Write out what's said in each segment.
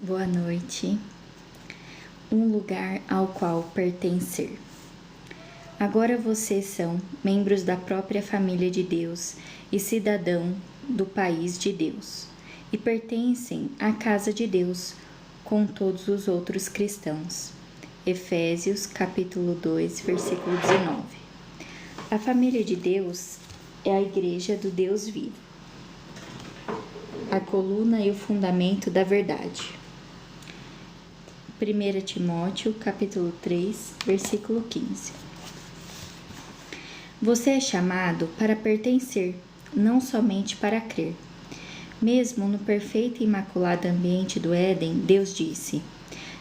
Boa noite. Um lugar ao qual pertencer. Agora vocês são membros da própria família de Deus e cidadão do país de Deus, e pertencem à casa de Deus com todos os outros cristãos. Efésios capítulo 2, versículo 19. A família de Deus é a igreja do Deus vivo, a coluna e o fundamento da verdade. 1 Timóteo, capítulo 3, versículo 15. Você é chamado para pertencer, não somente para crer. Mesmo no perfeito e imaculado ambiente do Éden, Deus disse: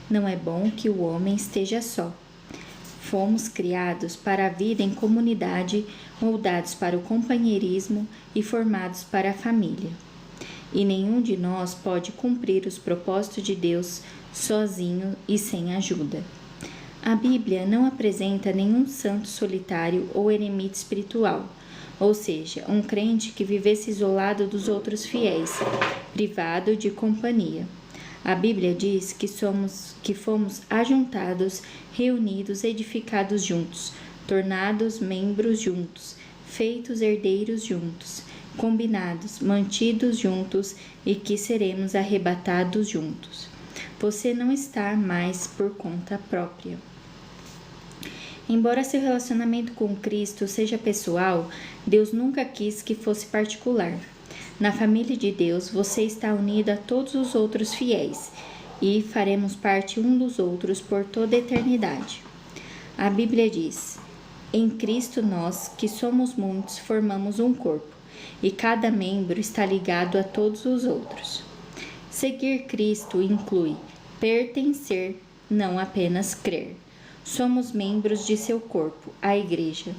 não é bom que o homem esteja só. Fomos criados para a vida em comunidade, moldados para o companheirismo e formados para a família. E nenhum de nós pode cumprir os propósitos de Deus sozinho e sem ajuda. A Bíblia não apresenta nenhum santo solitário ou eremita espiritual, ou seja, um crente que vivesse isolado dos outros fiéis, privado de companhia. A Bíblia diz que fomos ajuntados, reunidos, edificados juntos, tornados membros juntos, feitos herdeiros juntos, combinados, mantidos juntos e que seremos arrebatados juntos. Você não está mais por conta própria. Embora seu relacionamento com Cristo seja pessoal, Deus nunca quis que fosse particular. Na família de Deus, você está unido a todos os outros fiéis e faremos parte um dos outros por toda a eternidade. A Bíblia diz: em Cristo nós, que somos muitos, formamos um corpo, e cada membro está ligado a todos os outros. Seguir Cristo inclui pertencer, não apenas crer. Somos membros de seu corpo, a Igreja.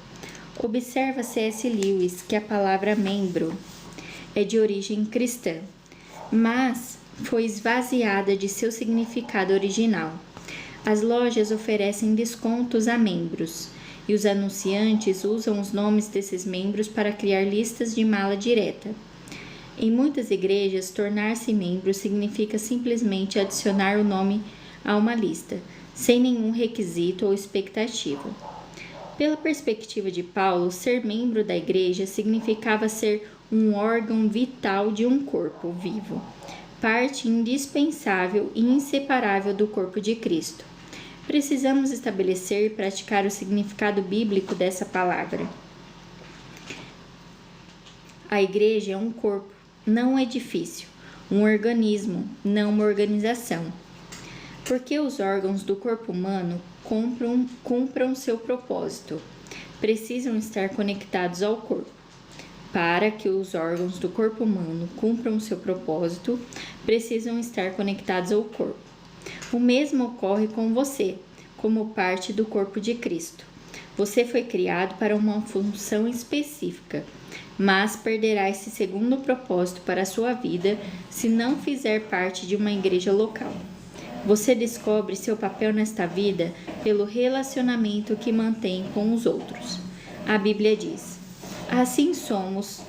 Observa C.S. Lewis que a palavra membro é de origem cristã, mas foi esvaziada de seu significado original. As lojas oferecem descontos a membros, e os anunciantes usam os nomes desses membros para criar listas de mala direta. Em muitas igrejas, tornar-se membro significa simplesmente adicionar o nome a uma lista, sem nenhum requisito ou expectativa. Pela perspectiva de Paulo, ser membro da igreja significava ser um órgão vital de um corpo vivo, parte indispensável e inseparável do corpo de Cristo. Precisamos estabelecer e praticar o significado bíblico dessa palavra. A igreja é um corpo, não um edifício, um organismo, não uma organização. Porque os órgãos do corpo humano cumpram seu propósito, precisam estar conectados ao corpo. Para que os órgãos do corpo humano cumpram seu propósito, precisam estar conectados ao corpo. O mesmo ocorre com você, como parte do corpo de Cristo. Você foi criado para uma função específica, mas perderá esse segundo propósito para a sua vida se não fizer parte de uma igreja local. Você descobre seu papel nesta vida pelo relacionamento que mantém com os outros. A Bíblia diz: assim somos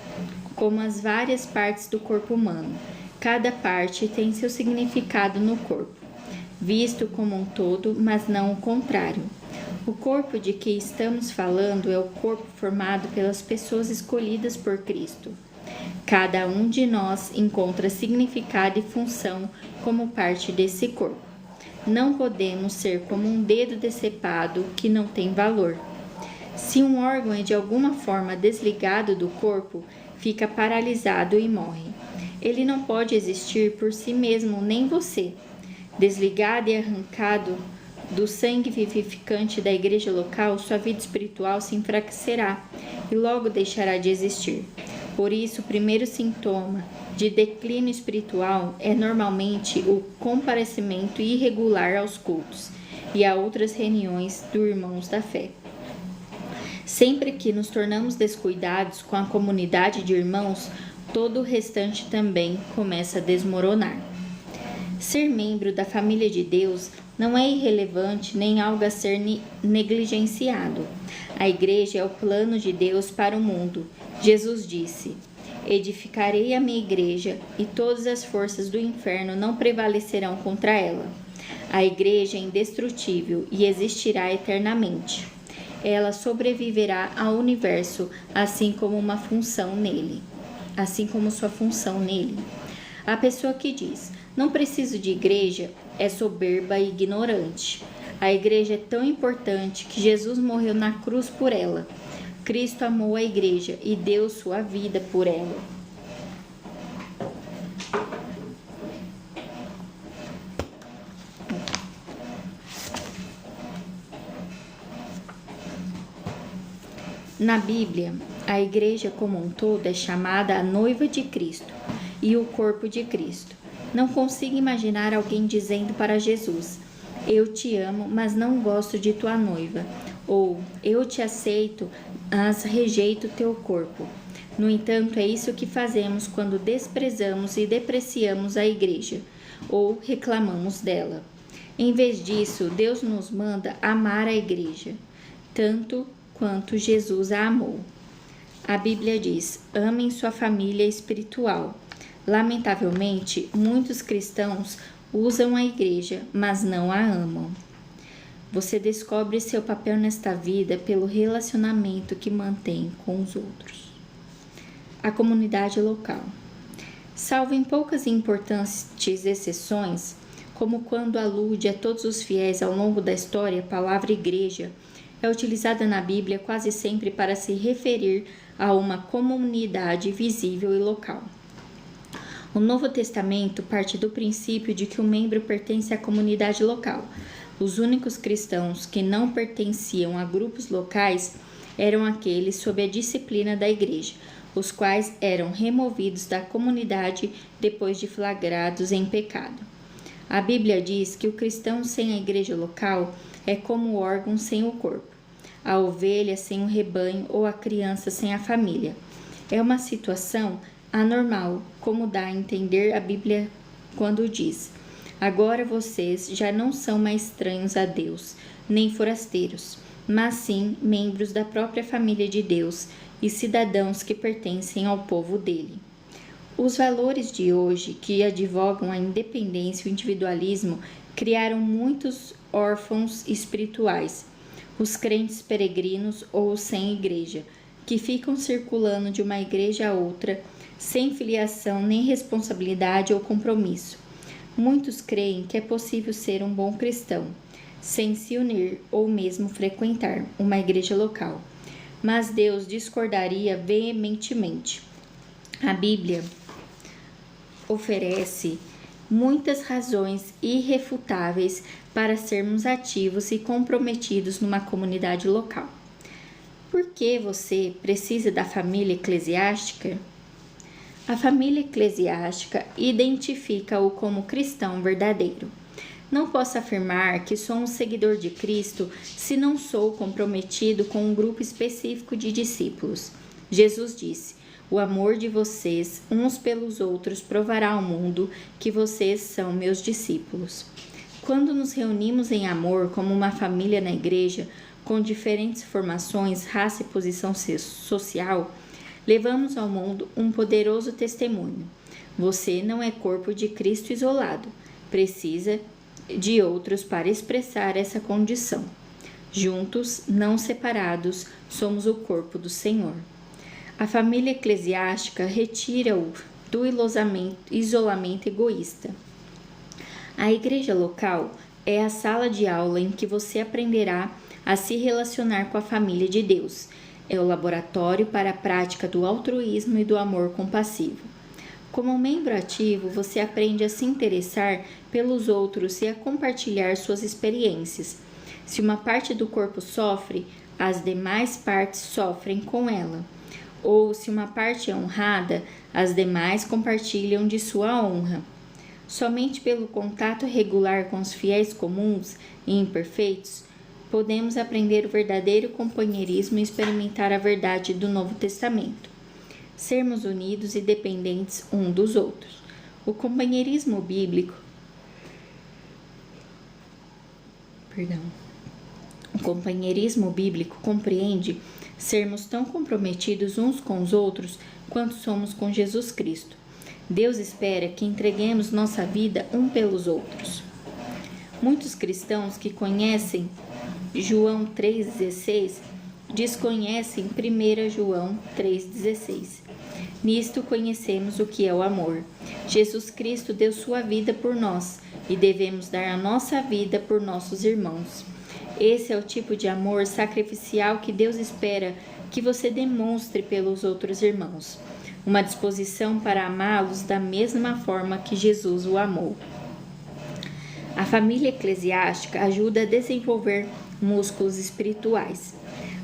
como as várias partes do corpo humano. Cada parte tem seu significado no corpo, visto como um todo, mas não o contrário. O corpo de que estamos falando é o corpo formado pelas pessoas escolhidas por Cristo. Cada um de nós encontra significado e função como parte desse corpo. Não podemos ser como um dedo decepado que não tem valor. Se um órgão é de alguma forma desligado do corpo, fica paralisado e morre. Ele não pode existir por si mesmo, nem você. Desligado e arrancado do sangue vivificante da igreja local, sua vida espiritual se enfraquecerá e logo deixará de existir. Por isso, o primeiro sintoma de declínio espiritual é normalmente o comparecimento irregular aos cultos e a outras reuniões dos irmãos da fé. Sempre que nos tornamos descuidados com a comunidade de irmãos, todo o restante também começa a desmoronar. Ser membro da família de Deus não é irrelevante nem algo a ser negligenciado. A igreja é o plano de Deus para o mundo. Jesus disse: Edificarei a minha igreja, e todas as forças do inferno não prevalecerão contra ela. A igreja é indestrutível e existirá eternamente. Ela sobreviverá ao universo, assim como sua função nele. A pessoa que diz, não preciso de igreja, é soberba e ignorante. A igreja é tão importante que Jesus morreu na cruz por ela. Cristo amou a igreja e deu sua vida por ela. Na Bíblia, a igreja como um todo é chamada a noiva de Cristo e o corpo de Cristo. Não consigo imaginar alguém dizendo para Jesus, eu te amo, mas não gosto de tua noiva, ou eu te aceito, mas rejeito teu corpo. No entanto, é isso que fazemos quando desprezamos e depreciamos a igreja, ou reclamamos dela. Em vez disso, Deus nos manda amar a igreja, tanto quanto Jesus a amou. A Bíblia diz, amem sua família espiritual. Lamentavelmente, muitos cristãos usam a igreja, mas não a amam. Você descobre seu papel nesta vida pelo relacionamento que mantém com os outros. A comunidade local. Salvo em poucas e importantes exceções, como quando alude a todos os fiéis ao longo da história, a palavra igreja é utilizada na Bíblia quase sempre para se referir a uma comunidade visível e local. O Novo Testamento parte do princípio de que o membro pertence à comunidade local. Os únicos cristãos que não pertenciam a grupos locais eram aqueles sob a disciplina da igreja, os quais eram removidos da comunidade depois de flagrados em pecado. A Bíblia diz que o cristão sem a igreja local é como o órgão sem o corpo, a ovelha sem o rebanho ou a criança sem a família. É uma situação anormal, como dá a entender a Bíblia quando diz: agora vocês já não são mais estranhos a Deus, nem forasteiros, mas sim membros da própria família de Deus e cidadãos que pertencem ao povo dele. Os valores de hoje, que advogam a independência e o individualismo, criaram muitos órfãos espirituais, os crentes peregrinos ou os sem igreja, que ficam circulando de uma igreja a outra, sem filiação nem responsabilidade ou compromisso. Muitos creem que é possível ser um bom cristão, sem se unir ou mesmo frequentar uma igreja local. Mas Deus discordaria veementemente. A Bíblia oferece muitas razões irrefutáveis para sermos ativos e comprometidos numa comunidade local. Por que você precisa da família eclesiástica? A família eclesiástica identifica-o como cristão verdadeiro. Não posso afirmar que sou um seguidor de Cristo se não sou comprometido com um grupo específico de discípulos. Jesus disse: o amor de vocês uns pelos outros provará ao mundo que vocês são meus discípulos. Quando nos reunimos em amor como uma família na igreja, com diferentes formações, raça e posição social, levamos ao mundo um poderoso testemunho. Você não é corpo de Cristo isolado, precisa de outros para expressar essa condição. Juntos, não separados, somos o corpo do Senhor. A família eclesiástica retira-o do isolamento egoísta. A igreja local é a sala de aula em que você aprenderá a se relacionar com a família de Deus. É o laboratório para a prática do altruísmo e do amor compassivo. Como membro ativo, você aprende a se interessar pelos outros e a compartilhar suas experiências. Se uma parte do corpo sofre, as demais partes sofrem com ela. Ou se uma parte é honrada, as demais compartilham de sua honra. Somente pelo contato regular com os fiéis comuns e imperfeitos, podemos aprender o verdadeiro companheirismo e experimentar a verdade do Novo Testamento. Sermos unidos e dependentes um dos outros. O companheirismo bíblico compreende sermos tão comprometidos uns com os outros quanto somos com Jesus Cristo. Deus espera que entreguemos nossa vida um pelos outros. Muitos cristãos que conhecem João 3,16 desconhecem 1 João 3,16. Nisto conhecemos o que é o amor. Jesus Cristo deu sua vida por nós e devemos dar a nossa vida por nossos irmãos. Esse é o tipo de amor sacrificial que Deus espera que você demonstre pelos outros irmãos. Uma disposição para amá-los da mesma forma que Jesus o amou. A família eclesiástica ajuda a desenvolver músculos espirituais.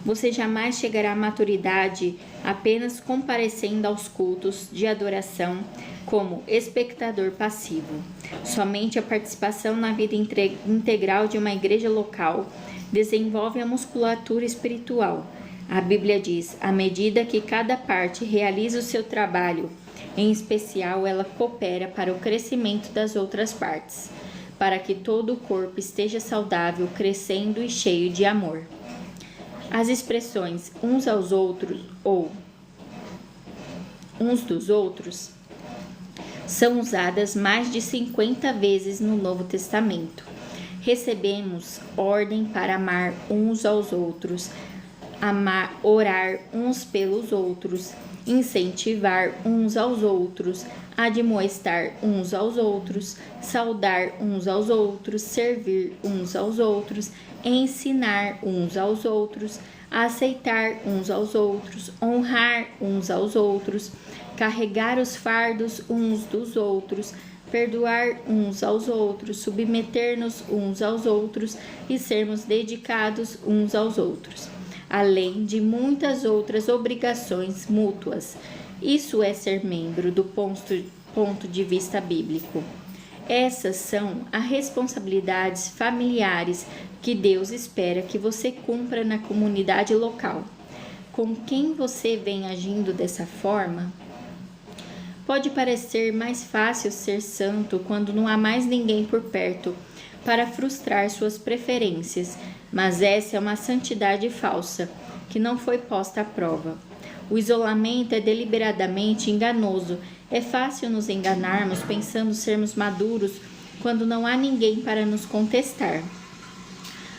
Você jamais chegará à maturidade apenas comparecendo aos cultos de adoração como espectador passivo. Somente a participação na vida integral de uma igreja local desenvolve a musculatura espiritual. A Bíblia diz: à medida que cada parte realiza o seu trabalho, em especial ela coopera para o crescimento das outras partes, para que todo o corpo esteja saudável, crescendo e cheio de amor. As expressões uns aos outros ou uns dos outros são usadas mais de 50 vezes no Novo Testamento. Recebemos ordem para amar uns aos outros, amar, orar uns pelos outros, incentivar uns aos outros, admoestar uns aos outros, saudar uns aos outros, servir uns aos outros, ensinar uns aos outros, aceitar uns aos outros, honrar uns aos outros, carregar os fardos uns dos outros, perdoar uns aos outros, submeter-nos uns aos outros e sermos dedicados uns aos outros, além de muitas outras obrigações mútuas. Isso é ser membro do ponto de vista bíblico. Essas são as responsabilidades familiares que Deus espera que você cumpra na comunidade local. Com quem você vem agindo dessa forma? Pode parecer mais fácil ser santo quando não há mais ninguém por perto para frustrar suas preferências, mas essa é uma santidade falsa, que não foi posta à prova. O isolamento é deliberadamente enganoso. É fácil nos enganarmos pensando sermos maduros quando não há ninguém para nos contestar.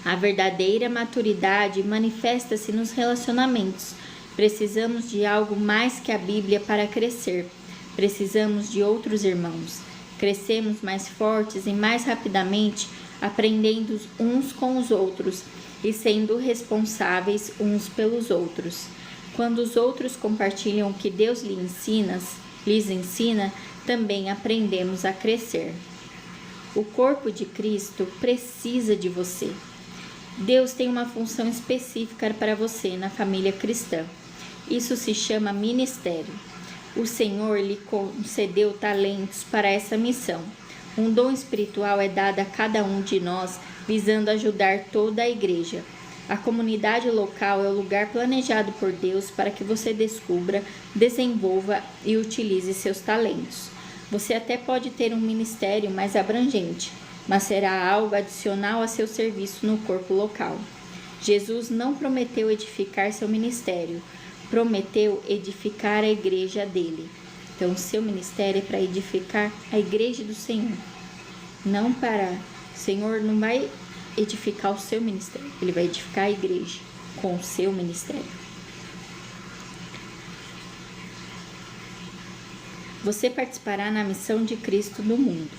A verdadeira maturidade manifesta-se nos relacionamentos. Precisamos de algo mais que a Bíblia para crescer. Precisamos de outros irmãos. Crescemos mais fortes e mais rapidamente aprendendo uns com os outros e sendo responsáveis uns pelos outros. Quando os outros compartilham o que Deus lhes ensina, também aprendemos a crescer. O corpo de Cristo precisa de você. Deus tem uma função específica para você na família cristã. Isso se chama ministério. O Senhor lhe concedeu talentos para essa missão. Um dom espiritual é dado a cada um de nós, visando ajudar toda a igreja. A comunidade local é o lugar planejado por Deus para que você descubra, desenvolva e utilize seus talentos. Você até pode ter um ministério mais abrangente, mas será algo adicional a seu serviço no corpo local. Jesus não prometeu edificar seu ministério, prometeu edificar a igreja dele. Então, o seu ministério é para edificar a igreja do Senhor. Não para... O Senhor não vai edificar o seu ministério. Ele vai edificar a igreja com o seu ministério. Você participará na missão de Cristo no mundo.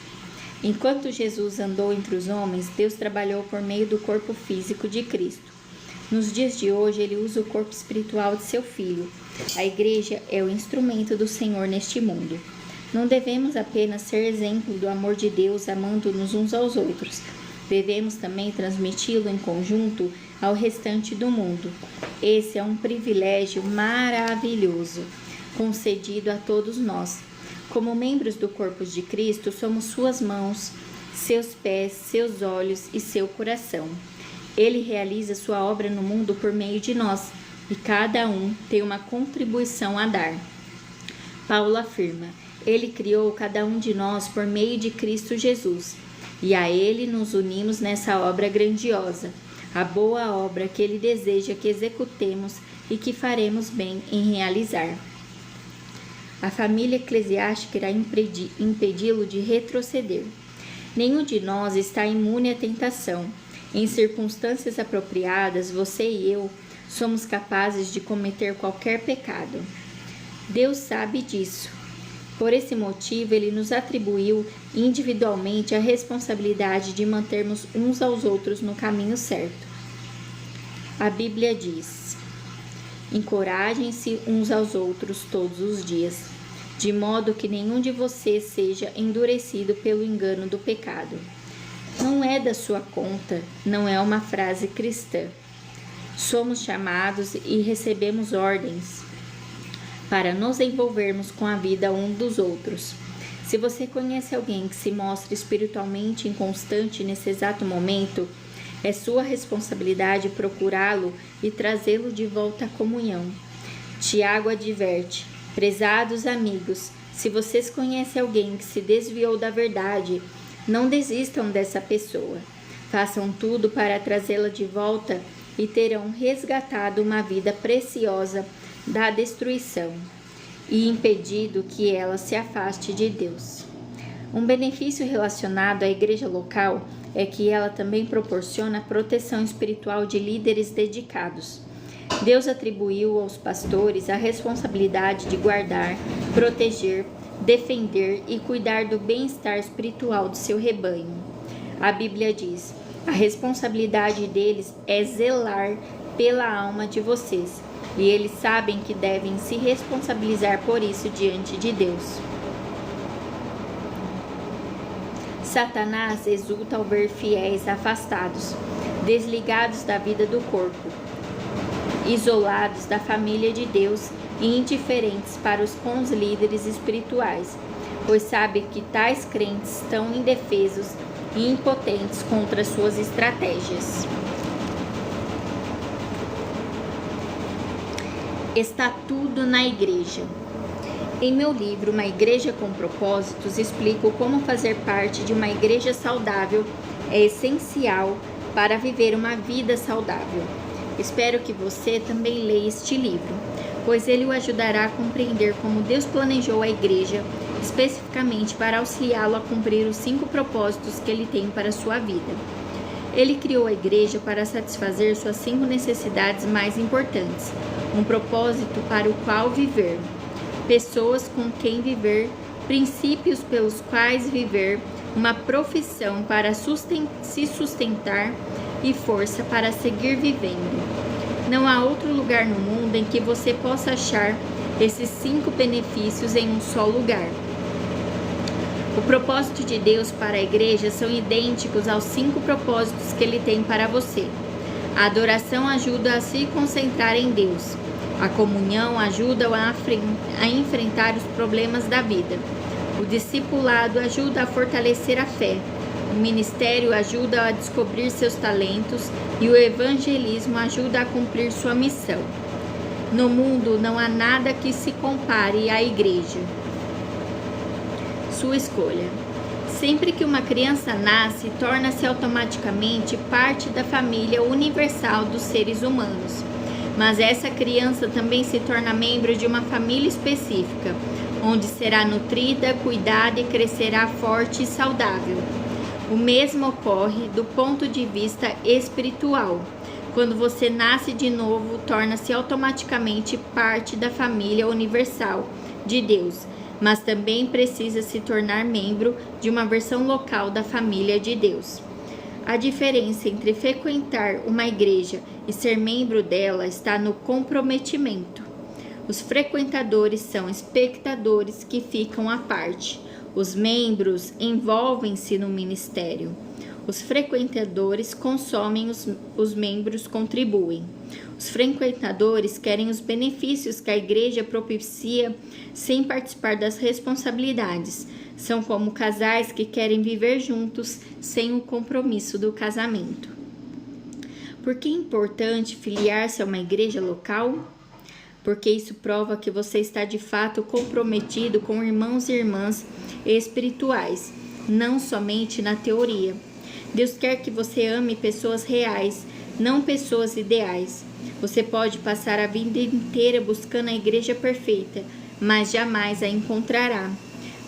Enquanto Jesus andou entre os homens, Deus trabalhou por meio do corpo físico de Cristo. Nos dias de hoje, ele usa o corpo espiritual de seu Filho. A igreja é o instrumento do Senhor neste mundo. Não devemos apenas ser exemplo do amor de Deus amando-nos uns aos outros. Devemos também transmiti-lo em conjunto ao restante do mundo. Esse é um privilégio maravilhoso, concedido a todos nós. Como membros do corpo de Cristo, somos suas mãos, seus pés, seus olhos e seu coração. Ele realiza sua obra no mundo por meio de nós, e cada um tem uma contribuição a dar. Paulo afirma: Ele criou cada um de nós por meio de Cristo Jesus, e a Ele nos unimos nessa obra grandiosa, a boa obra que Ele deseja que executemos e que faremos bem em realizar. A família eclesiástica irá impedi-lo de retroceder. Nenhum de nós está imune à tentação. Em circunstâncias apropriadas, você e eu somos capazes de cometer qualquer pecado. Deus sabe disso. Por esse motivo, Ele nos atribuiu individualmente a responsabilidade de mantermos uns aos outros no caminho certo. A Bíblia diz: encorajem-se uns aos outros todos os dias, de modo que nenhum de vocês seja endurecido pelo engano do pecado. Não é da sua conta, não é uma frase cristã. Somos chamados e recebemos ordens para nos envolvermos com a vida um dos outros. Se você conhece alguém que se mostra espiritualmente inconstante nesse exato momento, é sua responsabilidade procurá-lo e trazê-lo de volta à comunhão. Tiago adverte: prezados amigos, se vocês conhecem alguém que se desviou da verdade, não desistam dessa pessoa. Façam tudo para trazê-la de volta e terão resgatado uma vida preciosa da destruição e impedido que ela se afaste de Deus. Um benefício relacionado à igreja local é que ela também proporciona proteção espiritual de líderes dedicados. Deus atribuiu aos pastores a responsabilidade de guardar, proteger, defender e cuidar do bem-estar espiritual do seu rebanho. A Bíblia diz: a responsabilidade deles é zelar pela alma de vocês, e eles sabem que devem se responsabilizar por isso diante de Deus. Satanás exulta ao ver fiéis afastados, desligados da vida do corpo, isolados da família de Deus e indiferentes para com os líderes espirituais, pois sabe que tais crentes estão indefesos e impotentes contra suas estratégias. Está tudo na igreja. Em meu livro Uma Igreja com Propósitos, explico como fazer parte de uma igreja saudável é essencial para viver uma vida saudável. Espero que você também leia este livro, pois ele o ajudará a compreender como Deus planejou a igreja, especificamente para auxiliá-lo a cumprir os 5 propósitos que ele tem para a sua vida. Ele criou a igreja para satisfazer suas 5 necessidades mais importantes, um propósito para o qual viver, pessoas com quem viver, princípios pelos quais viver, uma profissão para se sustentar e força para seguir vivendo. Não há outro lugar no mundo em que você possa achar esses 5 benefícios em um só lugar. O propósito de Deus para a igreja são idênticos aos 5 propósitos que Ele tem para você. A adoração ajuda a se concentrar em Deus. A comunhão ajuda a enfrentar os problemas da vida. O discipulado ajuda a fortalecer a fé. O ministério ajuda a descobrir seus talentos e o evangelismo ajuda a cumprir sua missão. No mundo não há nada que se compare à igreja. Sua escolha. Sempre que uma criança nasce, torna-se automaticamente parte da família universal dos seres humanos. Mas essa criança também se torna membro de uma família específica, onde será nutrida, cuidada e crescerá forte e saudável. O mesmo ocorre do ponto de vista espiritual. Quando você nasce de novo, torna-se automaticamente parte da família universal de Deus, mas também precisa se tornar membro de uma versão local da família de Deus. A diferença entre frequentar uma igreja e ser membro dela está no comprometimento. Os frequentadores são espectadores que ficam à parte. Os membros envolvem-se no ministério. Os frequentadores consomem, os membros contribuem. Os frequentadores querem os benefícios que a igreja propicia sem participar das responsabilidades. São como casais que querem viver juntos sem o compromisso do casamento. Por que é importante filiar-se a uma igreja local? Porque isso prova que você está de fato comprometido com irmãos e irmãs espirituais, não somente na teoria. Deus quer que você ame pessoas reais, não pessoas ideais. Você pode passar a vida inteira buscando a igreja perfeita, mas jamais a encontrará.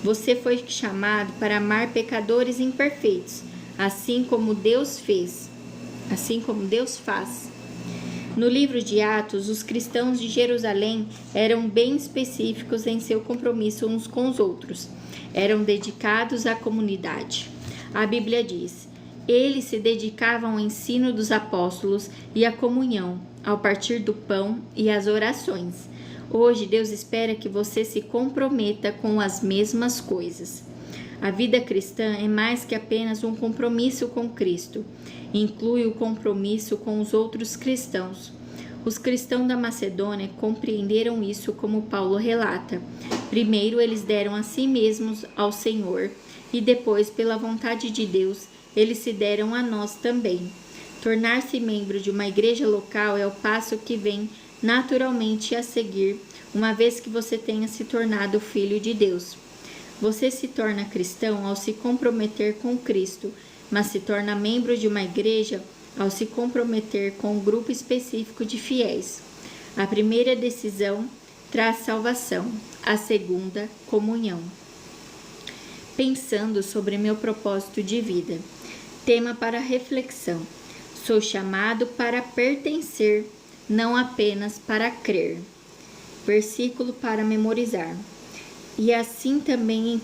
Você foi chamado para amar pecadores imperfeitos, assim como Deus faz. No livro de Atos, os cristãos de Jerusalém eram bem específicos em seu compromisso uns com os outros. Eram dedicados à comunidade. A Bíblia diz: eles se dedicavam ao ensino dos apóstolos e à comunhão, ao partir do pão e às orações. Hoje, Deus espera que você se comprometa com as mesmas coisas. A vida cristã é mais que apenas um compromisso com Cristo. Inclui o compromisso com os outros cristãos. Os cristãos da Macedônia compreenderam isso, como Paulo relata. Primeiro, eles deram a si mesmos ao Senhor e depois, pela vontade de Deus, eles se deram a nós também. Tornar-se membro de uma igreja local é o passo que vem naturalmente a seguir, uma vez que você tenha se tornado filho de Deus. Você se torna cristão ao se comprometer com Cristo, mas se torna membro de uma igreja ao se comprometer com um grupo específico de fiéis. A primeira decisão traz salvação, a segunda, comunhão. Pensando sobre meu propósito de vida. Tema para reflexão. Sou chamado para pertencer, não apenas para crer. Versículo para memorizar. E assim também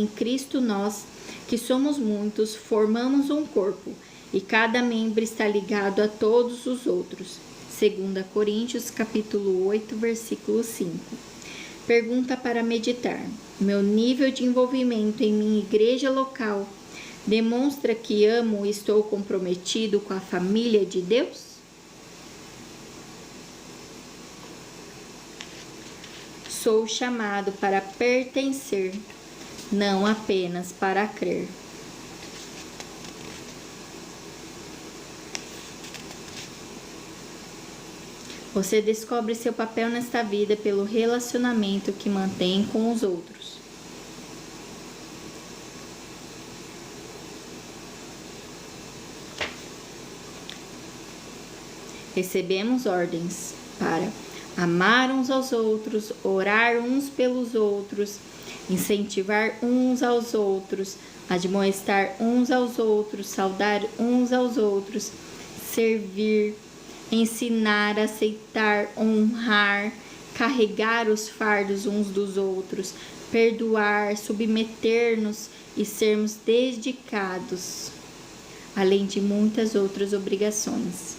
em Cristo nós, que somos muitos, formamos um corpo, e cada membro está ligado a todos os outros. 2 Coríntios, capítulo 8, versículo 5. Pergunta para meditar. Meu nível de envolvimento em minha igreja local demonstra que amo e estou comprometido com a família de Deus? Sou chamado para pertencer, não apenas para crer. Você descobre seu papel nesta vida pelo relacionamento que mantém com os outros. Recebemos ordens para amar uns aos outros, orar uns pelos outros, incentivar uns aos outros, admoestar uns aos outros, saudar uns aos outros, servir, ensinar, aceitar, honrar, carregar os fardos uns dos outros, perdoar, submeter-nos e sermos dedicados, além de muitas outras obrigações.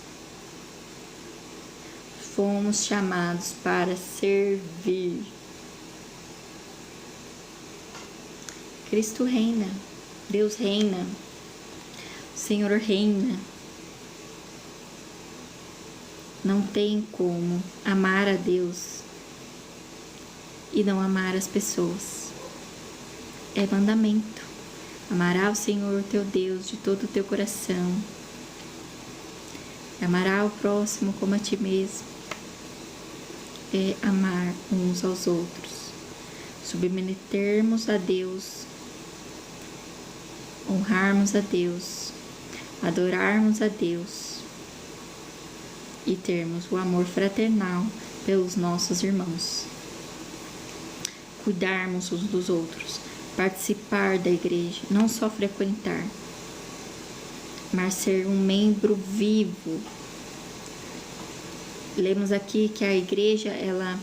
Fomos chamados para servir. Cristo reina, Deus reina, o Senhor reina. Não tem como amar a Deus e não amar as pessoas. É mandamento. Amará o Senhor teu Deus de todo o teu coração. Amará o próximo como a ti mesmo. É amar uns aos outros. Submetermos a Deus. Honrarmos a Deus. Adorarmos a Deus. E termos o amor fraternal pelos nossos irmãos. Cuidarmos uns dos outros. Participar da igreja. Não só frequentar. Mas ser um membro vivo. Lemos aqui que a igreja, ela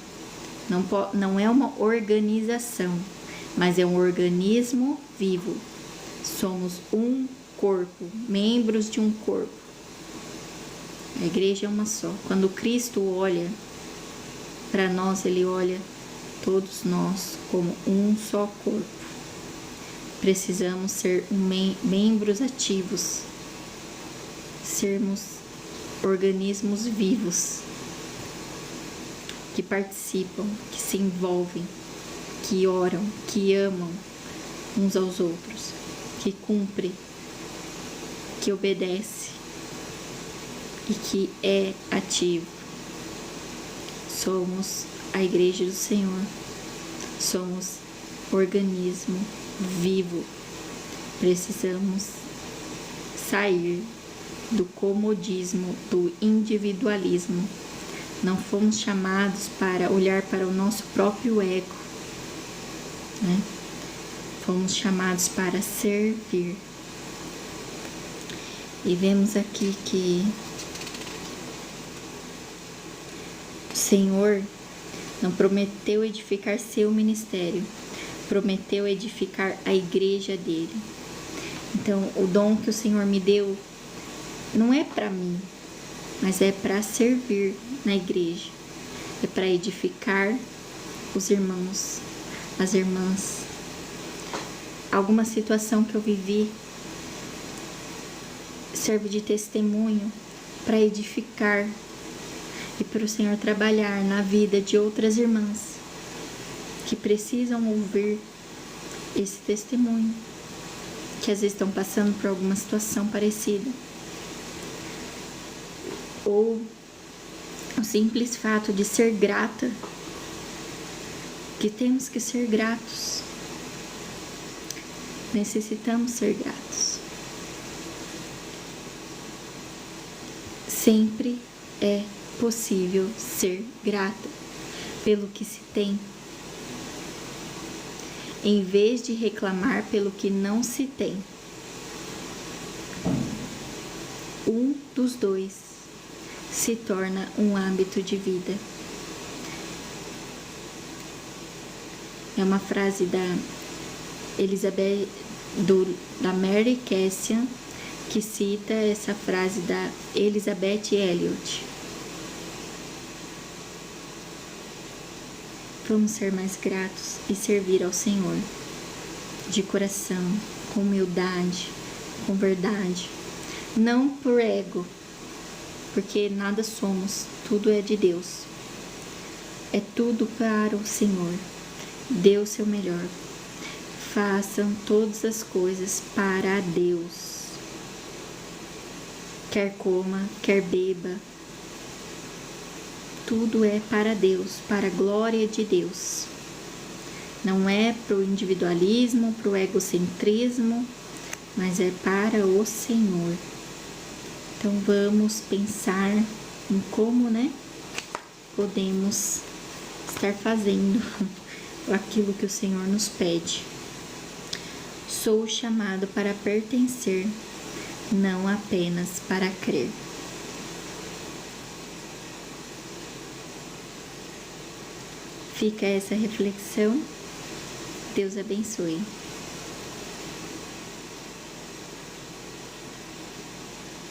não é uma organização, mas é um organismo vivo. Somos um corpo, membros de um corpo. A igreja é uma só. Quando Cristo olha para nós, Ele olha todos nós como um só corpo. Precisamos ser membros ativos, sermos organismos vivos, que participam, que se envolvem, que oram, que amam uns aos outros, que cumprem, que obedece e que é ativo. Somos a igreja do Senhor, somos organismo vivo. Precisamos sair do comodismo, do individualismo, Não fomos chamados para olhar para o nosso próprio ego, né? Fomos chamados para servir. E vemos aqui que o Senhor não prometeu edificar seu ministério, prometeu edificar a igreja dele. Então, o dom que o Senhor me deu não é para mim, mas é para servir na igreja, é para edificar os irmãos, as irmãs. Alguma situação que eu vivi serve de testemunho para edificar e para o Senhor trabalhar na vida de outras irmãs que precisam ouvir esse testemunho, que às vezes estão passando por alguma situação parecida. Ou o simples fato de ser grata, que temos que ser gratos. Necessitamos ser gratos. Sempre é possível ser grata pelo que se tem, em vez de reclamar pelo que não se tem. Um dos dois se torna um hábito de vida. É uma frase da Elizabeth, da Mary Cassian, que cita essa frase da Elizabeth Elliot. Vamos ser mais gratos e servir ao Senhor de coração, com humildade, com verdade, não por ego, porque nada somos, tudo é de Deus. É tudo para o Senhor. Dê o seu melhor. Façam todas as coisas para Deus. Quer coma, quer beba, tudo é para Deus, para a glória de Deus. Não é para o individualismo, para o egocentrismo, mas é para o Senhor. Então vamos pensar em como, podemos estar fazendo aquilo que o Senhor nos pede. Sou chamado para pertencer, não apenas para crer. Fica essa reflexão. Deus abençoe.